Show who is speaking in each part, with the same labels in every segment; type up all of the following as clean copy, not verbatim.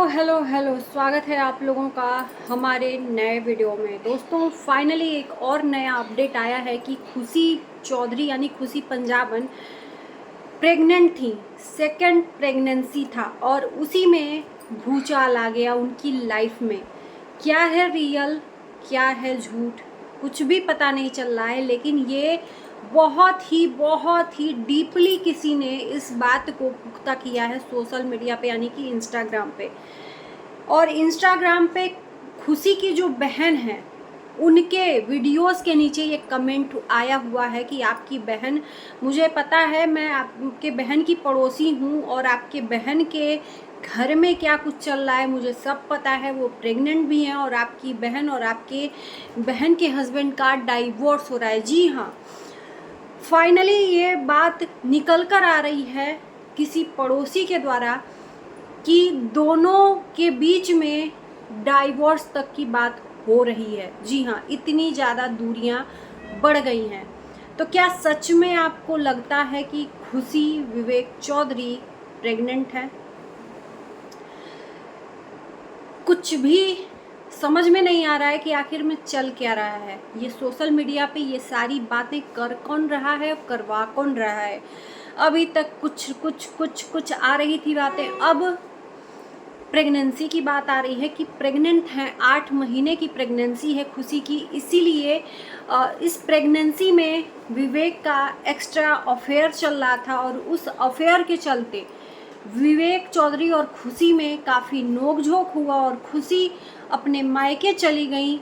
Speaker 1: Hello स्वागत है आप लोगों का हमारे नए वीडियो में। दोस्तों फाइनली एक और नया अपडेट आया है कि खुशी चौधरी यानी खुशी पंजाबन प्रेग्नेंट थी। सेकंड प्रेगनेंसी था और उसी में भूचाल आ गया उनकी लाइफ में। क्या है रियल, क्या है झूठ, कुछ भी पता नहीं चल रहा है, लेकिन ये बहुत ही डीपली किसी ने इस बात को पुख्ता किया है सोशल मीडिया पे यानी कि इंस्टाग्राम पे। और इंस्टाग्राम पे खुशी की जो बहन है उनके वीडियोस के नीचे ये कमेंट आया हुआ है कि आपकी बहन, मुझे पता है, मैं आपके बहन की पड़ोसी हूँ और आपके बहन के घर में क्या कुछ चल रहा है मुझे सब पता है। वो प्रेग्नेंट भी हैं और आपकी बहन और आपके बहन के हस्बैंड का डाइवोर्स हो रहा है। जी हाँ, फाइनली ये बात निकल कर आ रही है किसी पड़ोसी के द्वारा कि दोनों के बीच में डाइवोर्स तक की बात हो रही है। जी हाँ, इतनी ज़्यादा दूरियां बढ़ गई हैं। तो क्या सच में आपको लगता है कि खुशी विवेक चौधरी प्रेग्नेंट है? कुछ भी समझ में नहीं आ रहा है कि आखिर में चल क्या रहा है। ये सोशल मीडिया पे ये सारी बातें कर कौन रहा है, करवा कौन रहा है? अभी तक कुछ आ रही थी बातें, अब प्रेगनेंसी की बात आ रही है कि प्रेग्नेंट हैं। 8 महीने की प्रेगनेंसी है खुशी की, इसीलिए इस प्रेगनेंसी में विवेक का एक्स्ट्रा अफेयर चल रहा था और उस अफेयर के चलते विवेक चौधरी और खुशी में काफ़ी नोकझोंक हुआ और खुशी अपने मायके चली गई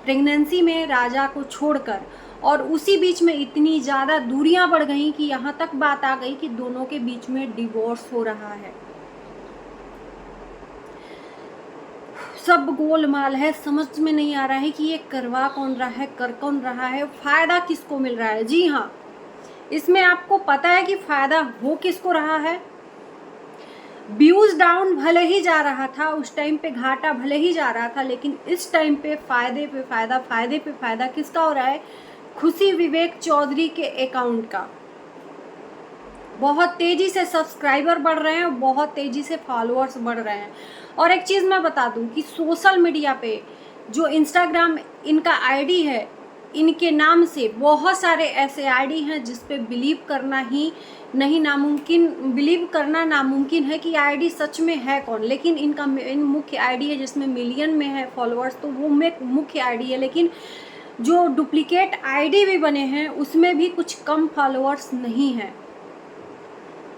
Speaker 1: प्रेगनेंसी में राजा को छोड़कर। और उसी बीच में इतनी ज़्यादा दूरियां बढ़ गई कि यहाँ तक बात आ गई कि दोनों के बीच में डिवोर्स हो रहा है। सब गोलमाल है, समझ में नहीं आ रहा है कि ये करवा कौन रहा है, कर कौन रहा है, फायदा किसको मिल रहा है। जी हाँ, इसमें आपको पता है कि फायदा हो किसको रहा है। व्यूज डाउन भले ही जा रहा था, उस टाइम पे घाटा भले ही जा रहा था, लेकिन इस टाइम पे फायदे पे फायदा किसका हो रहा है? खुशी विवेक चौधरी के अकाउंट का। बहुत तेजी से सब्सक्राइबर बढ़ रहे हैं और बहुत तेजी से फॉलोअर्स बढ़ रहे हैं। और एक चीज़ मैं बता दूं कि सोशल मीडिया पे जो इंस्टाग्राम इनका आईडी है, इनके नाम से बहुत सारे ऐसे आईडी हैं जिस पे बिलीव करना नामुमकिन है कि आईडी सच में है कौन। लेकिन इनका मुख्य आईडी है जिसमें मिलियन में है फॉलोअर्स, तो वो मुख्य आईडी है। लेकिन जो डुप्लीकेट आईडी भी बने हैं उसमें भी कुछ कम फॉलोअर्स नहीं हैं।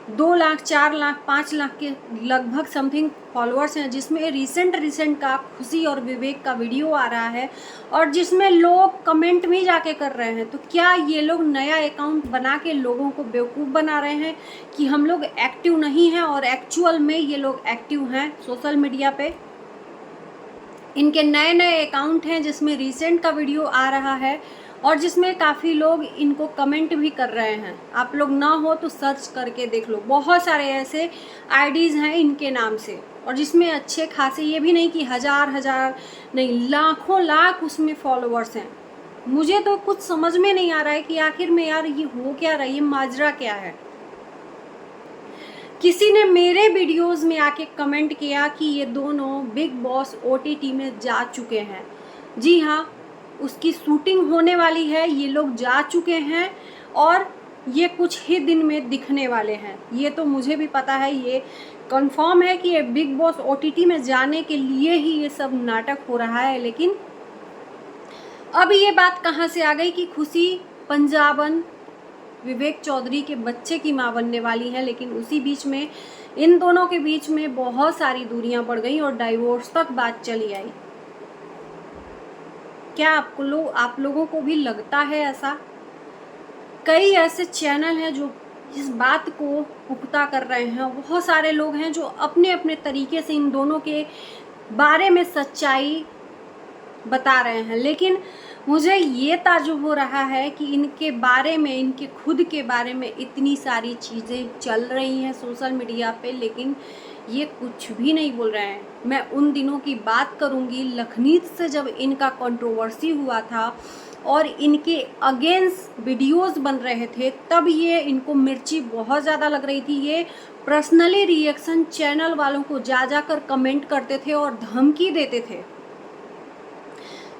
Speaker 1: 2 लाख 4 लाख 5 लाख के लगभग समथिंग फॉलोअर्स हैं, जिसमें रिसेंट का खुशी और विवेक का वीडियो आ रहा है और जिसमें लोग कमेंट भी जाके कर रहे हैं। तो क्या ये लोग नया अकाउंट बना के लोगों को बेवकूफ़ बना रहे हैं कि हम लोग एक्टिव नहीं हैं, और एक्चुअल में ये लोग एक्टिव हैं सोशल मीडिया पे। इनके नए अकाउंट हैं जिसमें रिसेंट का वीडियो आ रहा है और जिसमें काफ़ी लोग इनको कमेंट भी कर रहे हैं। आप लोग ना हो तो सर्च करके देख लो, बहुत सारे ऐसे आईडीज़ हैं इनके नाम से, और जिसमें अच्छे खासे, ये भी नहीं कि हजार नहीं, लाखों लाख उसमें फॉलोअर्स हैं। मुझे तो कुछ समझ में नहीं आ रहा है कि आखिर में यार ये हो क्या रहा है, ये माजरा क्या है। किसी ने मेरे वीडियोस में आके कमेंट किया कि ये दोनों बिग बॉस ओटीटी में जा चुके हैं। जी हाँ, उसकी शूटिंग होने वाली है, ये लोग जा चुके हैं और ये कुछ ही दिन में दिखने वाले हैं। ये तो मुझे भी पता है, ये कंफर्म है कि ये बिग बॉस ओटीटी में जाने के लिए ही ये सब नाटक हो रहा है। लेकिन अब ये बात कहाँ से आ गई कि खुशी पंजाबन विवेक चौधरी के बच्चे की मां बनने वाली है। लेकिन उसी बीच में इन दोनों के बीच में बहुत सारी दूरियां बढ़ गई और डाइवोर्स तक बात चली आई। क्या आप लोगों को भी लगता है ऐसा? कई ऐसे चैनल हैं जो इस बात को पुख्ता कर रहे हैं, बहुत सारे लोग हैं जो अपने अपने तरीके से इन दोनों के बारे में सच्चाई बता रहे हैं। लेकिन मुझे ये ताज्जुब हो रहा है कि इनके बारे में, इनके खुद के बारे में इतनी सारी चीज़ें चल रही हैं सोशल मीडिया पे, लेकिन ये कुछ भी नहीं बोल रहे हैं। मैं उन दिनों की बात करूंगी लखनीत से, जब इनका कंट्रोवर्सी हुआ था और इनके अगेंस्ट वीडियोस बन रहे थे, तब ये इनको मिर्ची बहुत ज़्यादा लग रही थी। ये पर्सनली रिएक्शन चैनल वालों को जा जाकर कमेंट करते थे और धमकी देते थे।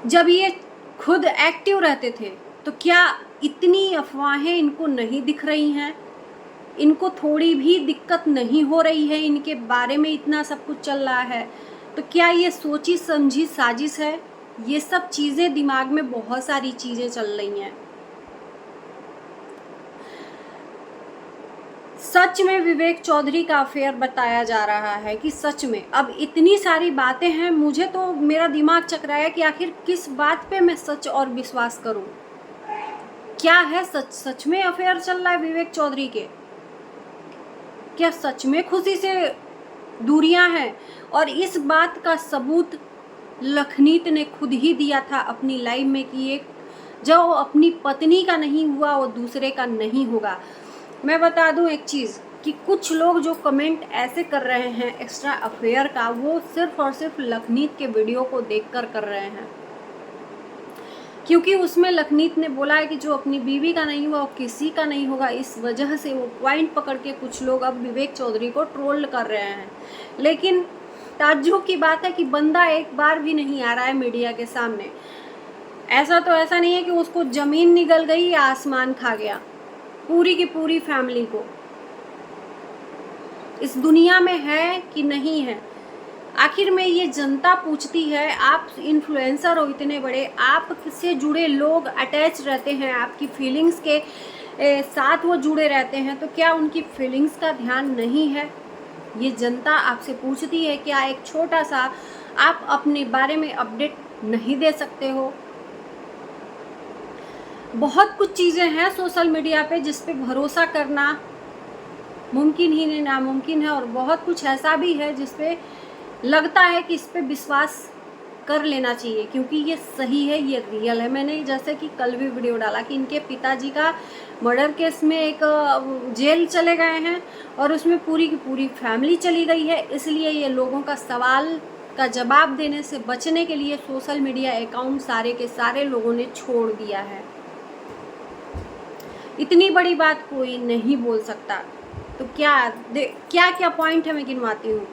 Speaker 1: जब ये खुद एक्टिव रहते थे तो क्या इतनी अफवाहें इनको नहीं दिख रही हैं? इनको थोड़ी भी दिक्कत नहीं हो रही है? इनके बारे में इतना सब कुछ चल रहा है तो क्या ये सोची समझी साजिश है? ये सब चीज़ें दिमाग में बहुत सारी चीज़ें चल रही हैं। सच में विवेक चौधरी का अफेयर बताया जा रहा है कि सच में अब इतनी सारी बातें हैं, मुझे तो मेरा दिमाग चकराया कि आखिर किस बात पे मैं सच और विश्वास करूं। क्या है सच? सच में अफेयर चल रहा है विवेक चौधरी के? क्या सच में खुशी से दूरियां हैं? और इस बात का सबूत लखनीत ने खुद ही दिया था अपनी लाइफ में कि एक जो अपनी पत्नी का नहीं हुआ वो दूसरे का नहीं होगा। मैं बता दूं एक चीज़ कि कुछ लोग जो कमेंट ऐसे कर रहे हैं एक्स्ट्रा अफेयर का, वो सिर्फ और सिर्फ लखनीत के वीडियो को देखकर कर रहे हैं, क्योंकि उसमें लखनीत ने बोला है कि जो अपनी बीवी का नहीं हुआ वो किसी का नहीं होगा। इस वजह से वो पॉइंट पकड़ के कुछ लोग अब विवेक चौधरी को ट्रोल कर रहे हैं। लेकिन ताज्जुब की बात है कि बंदा एक बार भी नहीं आ रहा है मीडिया के सामने। ऐसा नहीं है कि उसको ज़मीन निगल गई या आसमान खा गया। पूरी की पूरी फैमिली को इस दुनिया में है कि नहीं है, आखिर में ये जनता पूछती है। आप इन्फ्लुएंसर हो इतने बड़े, आपसे जुड़े लोग अटैच रहते हैं, आपकी फीलिंग्स के साथ वो जुड़े रहते हैं, तो क्या उनकी फीलिंग्स का ध्यान नहीं है? ये जनता आपसे पूछती है। क्या एक छोटा सा आप अपने बारे में अपडेट नहीं दे सकते हो? बहुत कुछ चीज़ें हैं सोशल मीडिया पे जिस पे भरोसा करना मुमकिन ही नहीं नामुमकिन है, और बहुत कुछ ऐसा भी है जिस पे लगता है कि इस पे विश्वास कर लेना चाहिए क्योंकि ये सही है, ये रियल है। मैंने जैसे कि कल भी वीडियो डाला कि इनके पिताजी का मर्डर केस में एक जेल चले गए हैं और उसमें पूरी की पूरी फैमिली चली गई है। इसलिए ये लोगों का सवाल का जवाब देने से बचने के लिए सोशल मीडिया अकाउंट सारे के सारे लोगों ने छोड़ दिया है। इतनी बड़ी बात कोई नहीं बोल सकता। तो क्या पॉइंट है मैं गिनवाती हूँ।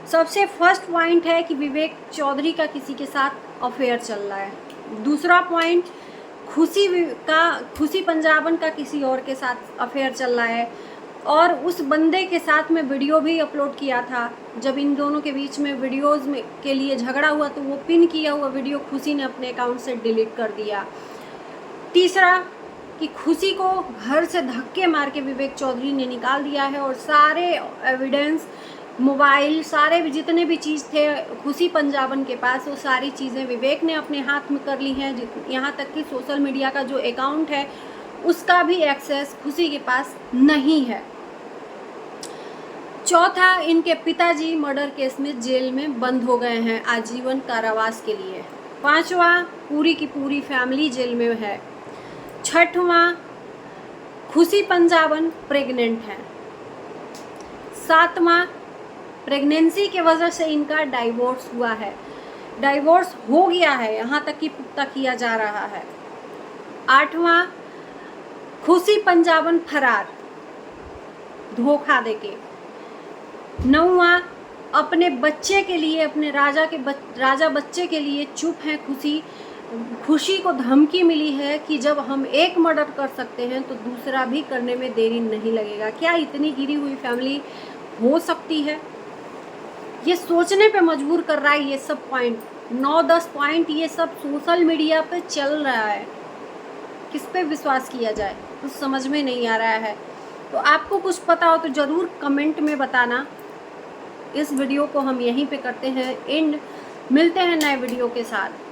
Speaker 1: सबसे फर्स्ट पॉइंट है कि विवेक चौधरी का किसी के साथ अफेयर चल रहा है। दूसरा पॉइंट खुशी पंजाबन का किसी और के साथ अफेयर चल रहा है, और उस बंदे के साथ में वीडियो भी अपलोड किया था। जब इन दोनों के बीच में वीडियोज़ में के लिए झगड़ा हुआ तो वो पिन किया हुआ वीडियो खुशी ने अपने अकाउंट से डिलीट कर दिया। तीसरा कि खुशी को घर से धक्के मार के विवेक चौधरी ने निकाल दिया है और सारे एविडेंस, मोबाइल, सारे भी जितने भी चीज़ थे खुशी पंजाबन के पास, वो सारी चीज़ें विवेक ने अपने हाथ में कर ली हैं। यहाँ तक कि सोशल मीडिया का जो अकाउंट है उसका भी एक्सेस खुशी के पास नहीं है। चौथा, इनके पिताजी मर्डर केस में जेल में बंद हो गए हैं आजीवन कारावास के लिए। पांचवा, पूरी की पूरी फैमिली जेल में है। छठवां, खुशी पंजाबन प्रेग्नेंट है। सातवां, प्रेगनेंसी के वजह से इनका डाइवोर्स हुआ है, डाइवोर्स हो गया है, यहाँ तक कि पुख्ता किया जा रहा है। आठवां, खुशी पंजाबन फरार धोखा देके। नौवां, अपने बच्चे के लिए, अपने राजा बच्चे के लिए चुप है खुशी को धमकी मिली है कि जब हम एक मर्डर कर सकते हैं तो दूसरा भी करने में देरी नहीं लगेगा। क्या इतनी गिरी हुई फैमिली हो सकती है? ये सोचने पे मजबूर कर रहा है। ये सब पॉइंट 9-10 पॉइंट ये सब सोशल मीडिया पे चल रहा है, किस पे विश्वास किया जाए कुछ समझ में नहीं आ रहा है। तो आपको कुछ पता हो तो ज़रूर कमेंट में बताना। इस वीडियो को हम यहीं पे करते हैं एंड, मिलते हैं नए वीडियो के साथ।